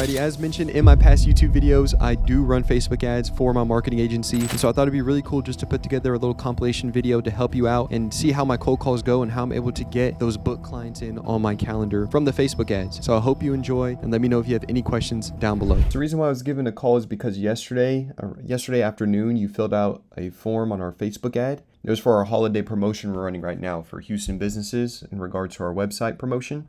Alrighty, as mentioned in my past YouTube videos, I do run Facebook ads for my marketing agency. And so I thought it'd be really cool just to put together a little compilation video to help you out and see how my cold calls go and how I'm able to get those book clients in on my calendar from the Facebook ads. So I hope you enjoy and let me know if you have any questions down below. So the reason why I was given a call is because yesterday afternoon, you filled out a form on our Facebook ad. It was for our holiday promotion we're running right now for Houston businesses in regards to our website promotion.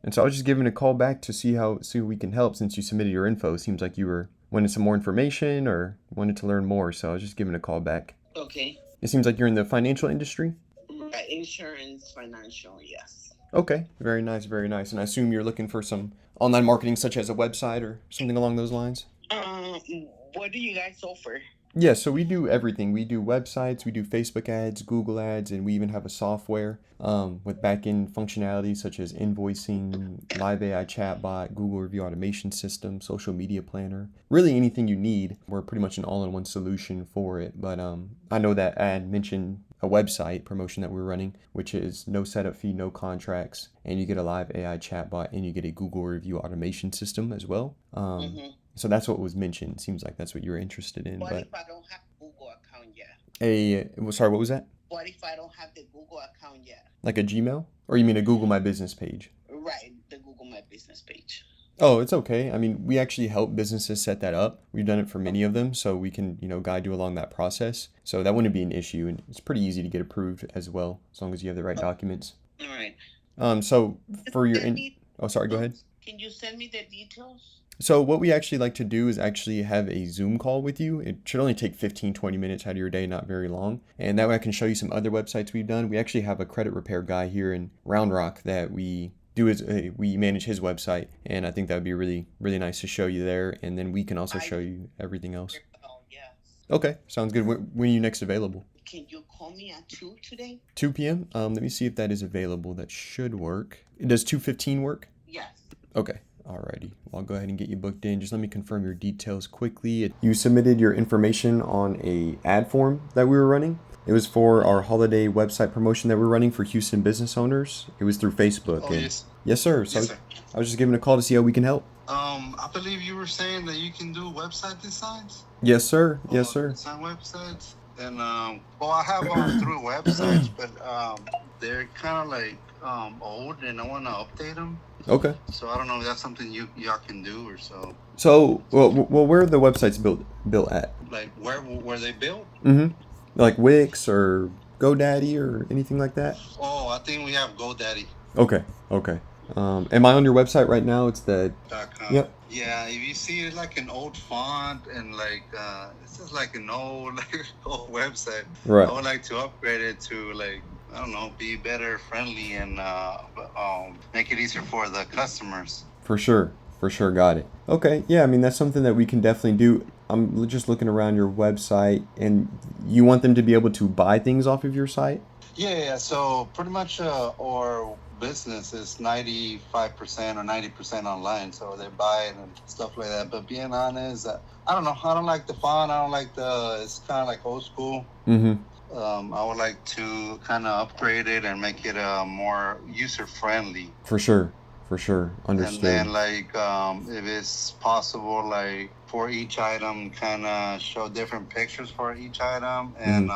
And so I was just giving a call back to see if we can help since you submitted your info. It seems like you wanted some more information or wanted to learn more. So I was just giving a call back. Okay. It seems like you're in the financial industry. Right. Insurance, financial, yes. Okay. Very nice. Very nice. And I assume you're looking for some online marketing such as a website or something along those lines. What do you guys offer? Yeah, so we do everything. We do websites, we do Facebook ads, Google ads, and we even have a software with back-end functionality such as invoicing, live AI chatbot, Google review automation system, social media planner. Really anything you need, we're pretty much an all-in-one solution for it. But I know that ad mentioned a website promotion that we're running, which is no setup fee, no contracts, and you get a live AI chatbot and you get a Google review automation system as well. So that's what was mentioned. Seems like that's what you're interested in. What but if I don't have a Google account yet? Sorry, what was that? What if I don't have the Google account yet? Like a Gmail? Or you mean a Google My Business page? Right, the Google My Business page. Oh, it's okay. I mean, we actually help businesses set that up. We've done it for many of them, so we can, guide you along that process. So that wouldn't be an issue, and it's pretty easy to get approved as well, as long as you have the right documents. All right. So for your sorry, go ahead. Can you send me the details? So what we actually like to do is actually have a Zoom call with you. It should only take 15-20 minutes out of your day, not very long. And that way I can show you some other websites we've done. We actually have a credit repair guy here in Round Rock that we manage his website. And I think that would be really, really nice to show you there. And then we can also show you everything else. Yes. Okay, sounds good. When are you next available? Can you call me at 2 today? 2 p.m.? Let me see if that is available. That should work. Does 2:15 work? Yes. Okay. Alrighty, well, I'll go ahead and get you booked in. Just let me confirm your details quickly. You submitted your information on a ad form that we were running. It was for our holiday website promotion that we're running for Houston business owners. It was through Facebook. Oh, yes. Yes, sir. So Yes, sir. I was just giving a call to see how we can help. I believe you were saying that you can do website designs. Yes, sir. Yes, sir. Design websites. And I have gone through websites, but they're kind of like old, and I want to update them. Okay. So I don't know if that's something y'all can do or so. So, well, where are the websites built at? Like where were they built? Like Wix or GoDaddy or anything like that? Oh, I think we have GoDaddy. Okay. Am I on your website right now? It's the .com. Yep. Yeah, if you see it like an old font and like it's just like an old website. Right. I would like to upgrade it to like, I don't know, be better friendly and make it easier for the customers. For sure. Got it. Okay. Yeah. I mean, that's something that we can definitely do. I'm just looking around your website, and you want them to be able to buy things off of your site? Yeah. So pretty much our business is 95% or 90% online. So they buy it and stuff like that. But being honest, I don't know. I don't like the font. I don't like it's kind of like old school. I would like to kind of upgrade it and make it more user friendly. For sure. Understood. And then like if it's possible, like for each item, kind of show different pictures for each item, and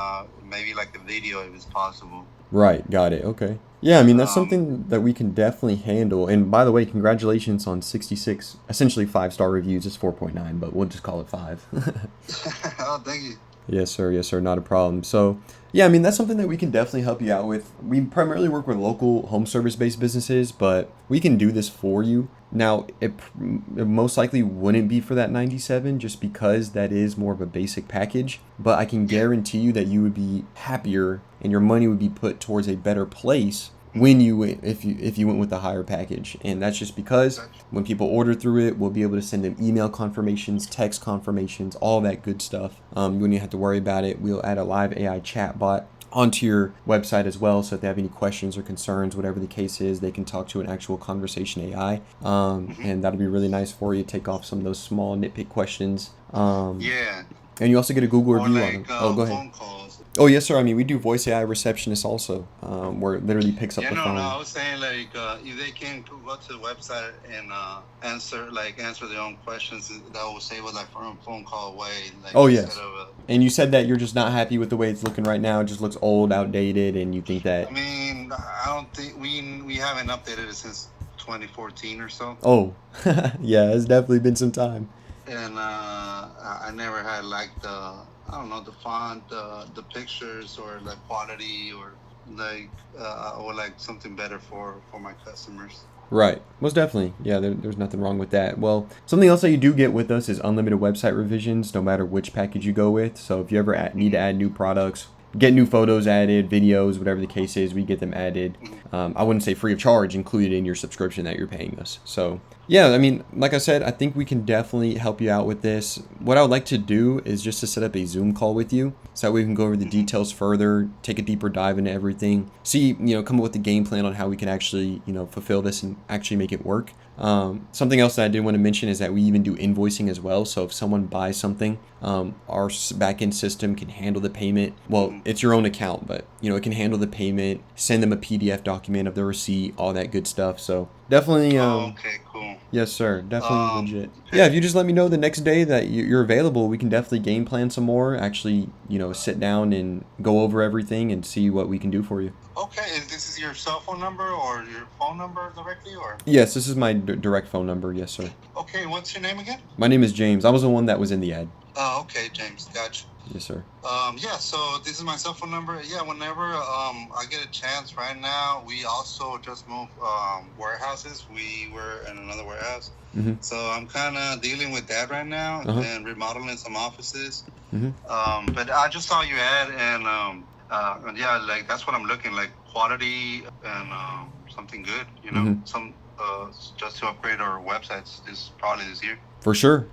maybe like a video if it's possible. Right. Got it. Okay. Yeah. I mean, that's something that we can definitely handle. And by the way, congratulations on 66, essentially 5-star reviews. It's 4.9, but we'll just call it 5. Oh, thank you. Yes, sir. Not a problem. So, yeah, I mean, that's something that we can definitely help you out with. We primarily work with local home service-based businesses, but we can do this for you. Now, it most likely wouldn't be for that 97 just because that is more of a basic package, but I can guarantee you that you would be happier and your money would be put towards a better place when you if you went with the higher package. And that's just because when people order through it, we'll be able to send them email confirmations, text confirmations, all that good stuff. You wouldn't even have to worry about it. We'll add a live AI chatbot onto your website as well, so if they have any questions or concerns, whatever the case is, they can talk to an actual conversation AI, and that'll be really nice for you. Take off some of those small nitpick questions. Yeah. And you also get a Google Or review like, on them. Oh, go ahead. phone calls. Oh, yes, sir. I mean, we do voice AI receptionist also, where it literally picks up Yeah, the no, phone. I was saying like if they can go to the website and answer their own questions, that will save us like from a phone call away, like Oh, instead yes. of. And you said that you're just not happy with the way it's looking right now. It just looks old, outdated, and you think that, I mean, I don't think we haven't updated it since 2014 or so, oh, yeah, it's definitely been some time. and I never had like the I don't know the font, the pictures, or the quality, or like something better for my customers. Right. Most definitely. Yeah, there's nothing wrong with that. Well, something else that you do get with us is unlimited website revisions, no matter which package you go with. So if you ever need to add new products, get new photos added, videos, whatever the case is, we get them added. I wouldn't say free of charge, included in your subscription that you're paying us. So yeah, I mean, like I said, I think we can definitely help you out with this. What I would like to do is just to set up a Zoom call with you so that we can go over the details further, take a deeper dive into everything, see, come up with a game plan on how we can actually, fulfill this and actually make it work. Something else that I did want to mention is that we even do invoicing as well. So if someone buys something, our backend system can handle the payment. Well, it's your own account, but it can handle the payment, send them a PDF document of the receipt, all that good stuff. So definitely, Okay, cool. yes, sir, definitely legit. Okay. Yeah, if you just let me know the next day that you're available, we can definitely game plan some more. Actually, sit down and go over everything and see what we can do for you. Okay, this is your cell phone number or your phone number directly, or? Yes, this is my direct phone number. Yes, sir. Okay, what's your name again? My name is James. I was the one that was in the ad. Oh, okay, James. Gotcha. Yes, sir. Yeah, so this is my cell phone number. Yeah, whenever I get a chance. Right now, we also just moved warehouses. We were in another warehouse. Mm-hmm. So I'm kind of dealing with that right now and remodeling some offices. Mm-hmm. But I just saw you ad, and yeah, like that's what I'm looking like, quality and something good. Some just to upgrade our websites this year. For sure.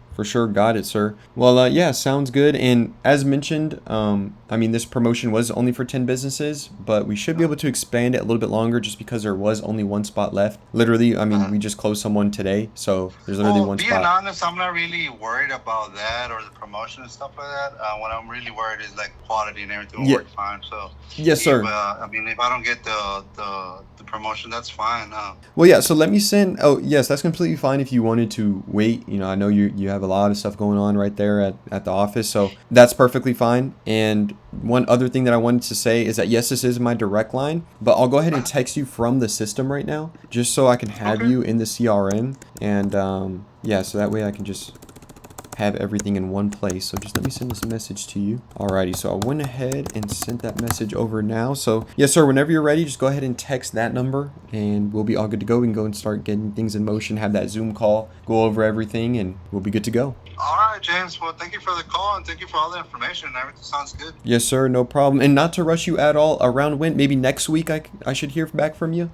Got it, sir. Well, yeah, sounds good. And as mentioned, I mean, this promotion was only for 10 businesses, but we should be able to expand it a little bit longer just because there was only one spot left. Literally, I mean, we just closed someone today, so there's literally one spot. Being honest, I'm not really worried about that or the promotion and stuff like that. What I'm really worried is like quality and everything will work fine. So yes, sir. I mean, if I don't get the promotion, that's fine. Well, yeah. So let me send. Oh, yes, that's completely fine if you wanted to wait. I know you have a lot of stuff going on right there at the office, so that's perfectly fine. And one other thing that I wanted to say is that yes, this is my direct line, but I'll go ahead and text you from the system right now, just so I can have you in the CRM, and yeah, so that way I can just have everything in one place. So just let me send this message to you. Alrighty, so I went ahead and sent that message over now. So yes, sir, whenever you're ready, just go ahead and text that number and we'll be all good to go. We can go and start getting things in motion, have that Zoom call, go over everything, and we'll be good to go. All right, James. Well, thank you for the call and thank you for all the information. Everything sounds good. Yes, sir, no problem. And not to rush you at all, around when? Maybe next week I should hear back from you?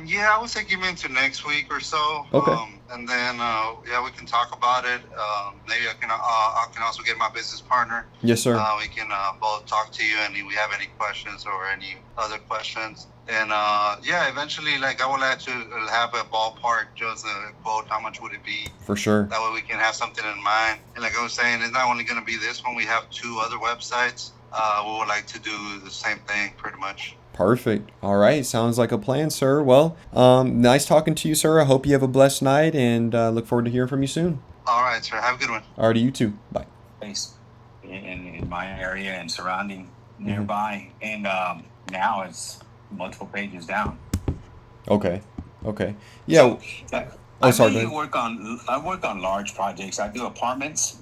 Yeah, I would say give me into next week or so. Okay. And then, yeah, we can talk about it. Maybe I can also get my business partner. Yes, sir. We can both talk to you, and if we have any questions or any other questions. And yeah, eventually, like I would like to have a ballpark, just a quote. How much would it be? For sure. That way we can have something in mind. And like I was saying, it's not only going to be this one. We have 2 other websites. We would like to do the same thing, pretty much. Perfect. All right. Sounds like a plan, sir. Well, nice talking to you, sir. I hope you have a blessed night and look forward to hearing from you soon. All right, sir. Have a good one. All right, you too. Bye. Place in my area and surrounding nearby, and now it's multiple pages down. Okay. Yeah. So, Oh, sorry. I work on large projects. I do apartments,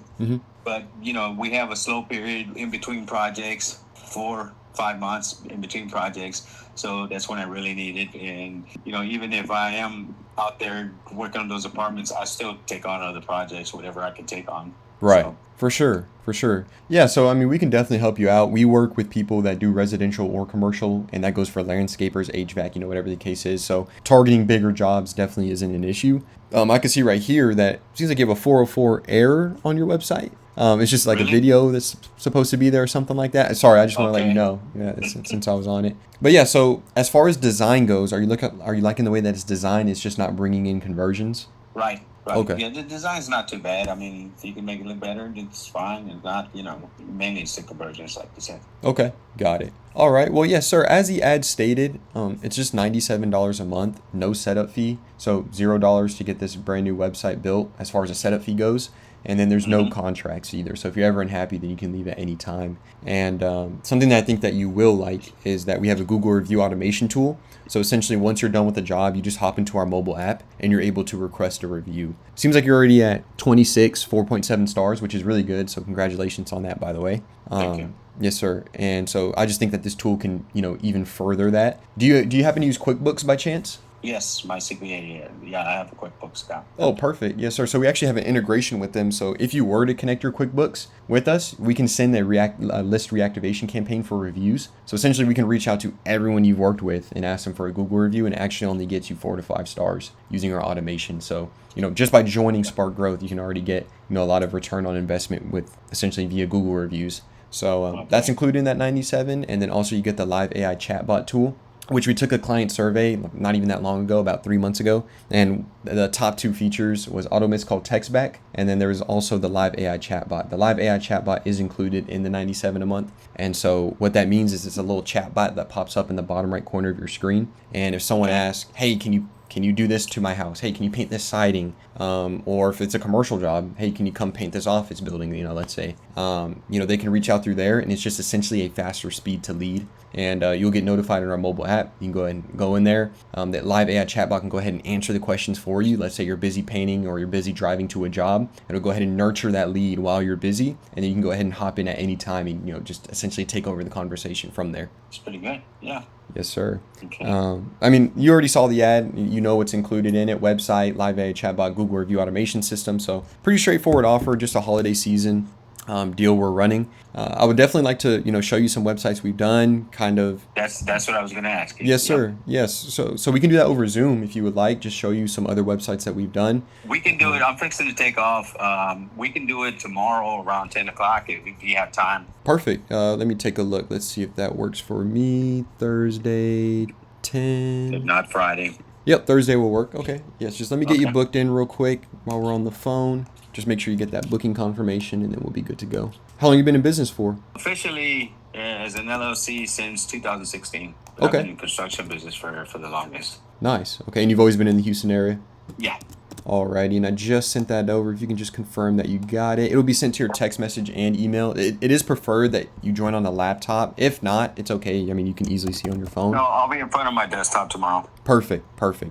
but we have a slow period in between projects, 4-5 months in between projects. So that's when I really need it. And even if I am out there working on those apartments, I still take on other projects, whatever I can take on. Right. So. For sure. Yeah, so I mean, we can definitely help you out. We work with people that do residential or commercial, and that goes for landscapers, HVAC, whatever the case is. So targeting bigger jobs definitely isn't an issue. I can see right here that it seems like you have a 404 error on your website. It's just like a video that's supposed to be there or something like that. Sorry, I just want to let you know. Yeah, since I was on it. But yeah, so as far as design goes, are you liking the way that it's designed? It's just not bringing in conversions? Right. Okay. Yeah, the design's not too bad. I mean, if you can make it look better, it's fine. It's not, mainly it's the conversions, like you said. Okay. Got it. All right. Well, yes, sir. As the ad stated, it's just $97 a month, no setup fee. So $0 to get this brand new website built as far as the setup fee goes. And then there's no contracts either. So if you're ever unhappy, then you can leave at any time. And something that I think that you will like is that we have a Google review automation tool. So essentially, once you're done with the job, you just hop into our mobile app and you're able to request a review. Seems like you're already at 26, 4.7 stars, which is really good. So congratulations on that, by the way. Thank you. Yes, sir. And so I just think that this tool can, even further that. Do you happen to use QuickBooks by chance? Yes, my CPA. Yeah, I have a QuickBooks account. Oh, perfect. Yes, sir. So we actually have an integration with them. So if you were to connect your QuickBooks with us, we can send a list reactivation campaign for reviews. So essentially, we can reach out to everyone you've worked with and ask them for a Google review, and it actually only gets you 4 to 5 stars using our automation. So just by joining Spark Growth, you can already get a lot of return on investment with essentially via Google reviews. So that's included in that 97, and then also you get the live AI chatbot tool, which we took a client survey not even that long ago, about 3 months ago, and the top 2 features was auto miss call text back, and then there was also the live AI chatbot. The live AI chatbot is included in the 97 a month, and so what that means is it's a little chatbot that pops up in the bottom right corner of your screen, and if someone asks, hey, can you do this to my house? Hey, can you paint this siding? Or if it's a commercial job, hey, can you come paint this office building? Let's say, they can reach out through there, and it's just essentially a faster speed to lead. And you'll get notified on our mobile app. You can go ahead and go in there. That live AI chatbot can go ahead and answer the questions for you. Let's say you're busy painting or you're busy driving to a job. It'll go ahead and nurture that lead while you're busy, and then you can go ahead and hop in at any time and just essentially take over the conversation from there. It's pretty good. Yeah. Yes, sir. Okay. You already saw the ad. You know what's included in it: website, live AI chatbot, Google review automation system. So pretty straightforward offer, just a holiday season deal we're running. I would definitely like to show you some websites we've done. Kind of. That's what I was going to ask you. Yes, sir. Yes. So we can do that over Zoom if you would like. Just show you some other websites that we've done. We can do it. I'm fixing to take off. We can do it tomorrow around 10 o'clock if you have time. Perfect. Let me take a look. Let's see if that works for me. Thursday, 10. If not Friday. Yep, Thursday will work. Okay. Yes, just let me get you booked in real quick while we're on the phone. Just make sure you get that booking confirmation, and then we'll be good to go. How long have you been in business for? Officially as an LLC since 2016. Okay. I've been in construction business for the longest. Nice. Okay, and you've always been in the Houston area? Yeah. Alrighty, and I just sent that over. If you can just confirm that you got it. It'll be sent to your text message and email. It is preferred that you join on a laptop. If not, it's okay. You can easily see on your phone. No, I'll be in front of my desktop tomorrow. Perfect.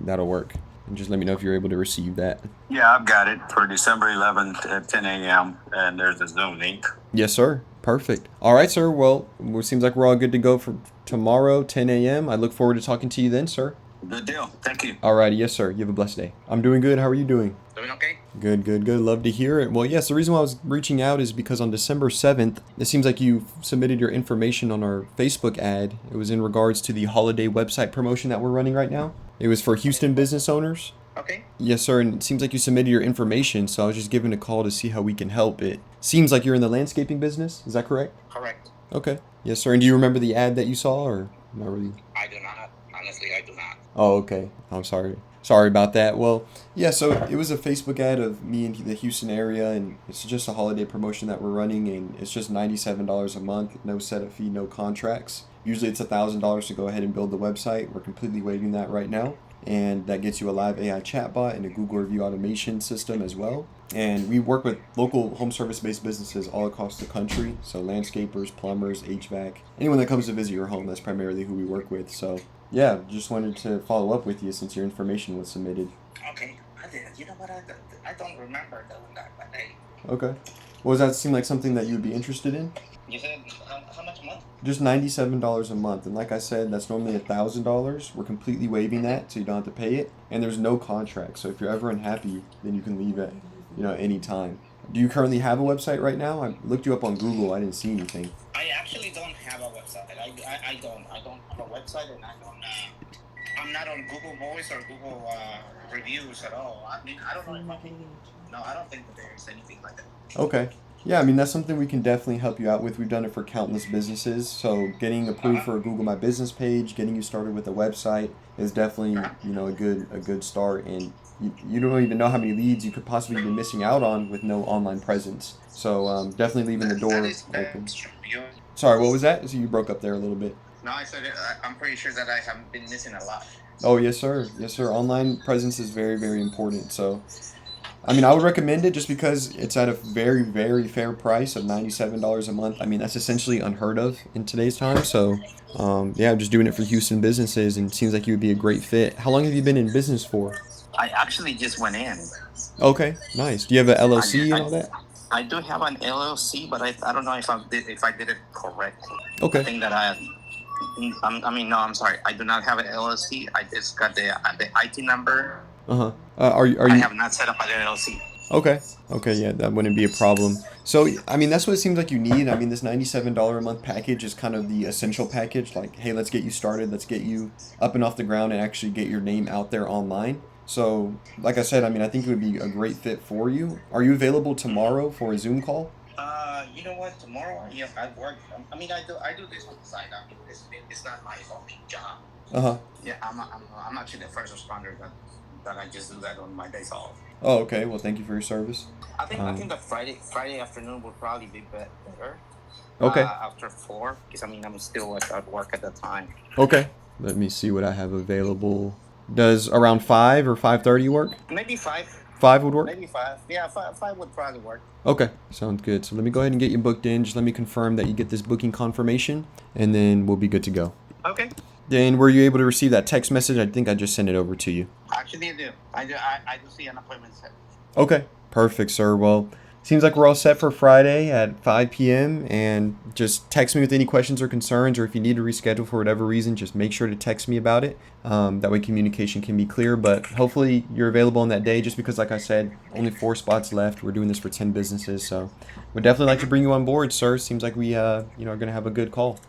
That'll work. And just let me know if you're able to receive that. Yeah, I've got it for December 11th at 10 a.m. and there's a Zoom link. Yes, sir. Perfect. All right, sir. Well, it seems like we're all good to go for tomorrow, 10 a.m. I look forward to talking to you then, sir. Good deal. Thank you. All righty. Yes, sir. You have a blessed day. I'm doing good. How are you doing? Doing okay? Good. Love to hear it. Well, yes, the reason why I was reaching out is because on December 7th, it seems like you submitted your information on our Facebook ad. It was in regards to the holiday website promotion that we're running right now. It was for Houston business owners. Okay. Yes, sir. And it seems like you submitted your information, so I was just giving a call to see how we can help. It seems like you're in the landscaping business. Is that correct? Correct. Okay. Yes, sir. And do you remember the ad that you saw, or not really? I do not. Honestly, I do not. Oh, okay. I'm sorry. Sorry about that. Well, yeah, so it was a Facebook ad of me in the Houston area, and it's just a holiday promotion that we're running, and it's just $97 a month, no setup fee, no contracts. Usually it's $1,000 to go ahead and build the website. We're completely waiving that right now, and that gets you a live AI chatbot and a Google review automation system as well. And we work with local home service-based businesses all across the country, so landscapers, plumbers, HVAC, anyone that comes to visit your home, that's primarily who we work with. So yeah, just wanted to follow up with you since your information was submitted. Okay. You know what? I don't remember doing that, but hey. Okay. Well, does that seem like something that you would be interested in? You said how much a month? Just $97 a month. And like I said, that's normally $1,000. We're completely waiving that, so you don't have to pay it. And there's no contract. So if you're ever unhappy, then you can leave at any time. Do you currently have a website right now? I looked you up on Google. I didn't see anything. I actually don't have a website. I don't have a website, and I'm not on Google Voice or Google reviews at all. I mean, I don't know if I can. No, I don't think that there's anything like that. Okay. Yeah, I mean, that's something we can definitely help you out with. We've done it for countless businesses. So getting approved for a Google My Business page, getting you started with a website is definitely, a good start. And you don't even know how many leads you could possibly be missing out on with no online presence. So definitely leaving the door open. Sorry, what was that? So you broke up there a little bit. No, I said I'm pretty sure that I have been missing a lot. Oh, yes, sir. Yes, sir. Online presence is very, very important. So, I mean, I would recommend it just because it's at a very, very fair price of $97 a month. I mean, that's essentially unheard of in today's time. So, yeah, I'm just doing it for Houston businesses, and it seems like you would be a great fit. How long have you been in business for? I actually just went in. Okay, nice. Do you have an LLC and all that? I do have an LLC, but I don't know if I did it correctly. Okay. I think that no, I'm sorry. I do not have an LLC. I just got the IT number. Uh-huh. Are you? I have not set up an LLC. Okay. Okay, yeah, that wouldn't be a problem. So, I mean, that's what it seems like you need. I mean, this $97 a month package is kind of the essential package. Like, hey, let's get you started. Let's get you up and off the ground and actually get your name out there online. So, like I said, I mean, I think it would be a great fit for you. Are you available tomorrow for a Zoom call? You know what? Tomorrow, yeah, I work. I mean, I do this on the side. I mean, it's not my own job. Uh-huh. Yeah, I'm actually the first responder that I just do that on my days off. Oh, okay. Well, thank you for your service. I think the Friday afternoon would probably be better. Okay. After 4, because I mean I'm still at work at the time. Okay. Let me see what I have available. Does around 5 or 5:30 work? Maybe 5. 5 would work? Maybe 5. Yeah, 5 would probably work. Okay, sounds good. So let me go ahead and get you booked in. Just let me confirm that you get this booking confirmation, and then we'll be good to go. Okay. Then were you able to receive that text message? I think I just sent it over to you. Actually, I do. I do see an appointment set. Okay, perfect, sir. Well, seems like we're all set for Friday at 5 p.m. And just text me with any questions or concerns, or if you need to reschedule for whatever reason, just make sure to text me about it. That way communication can be clear. But hopefully you're available on that day, just because, like I said, only 4 spots left. We're doing this for 10 businesses. So we'd definitely like to bring you on board, sir. Seems like we are going to have a good call.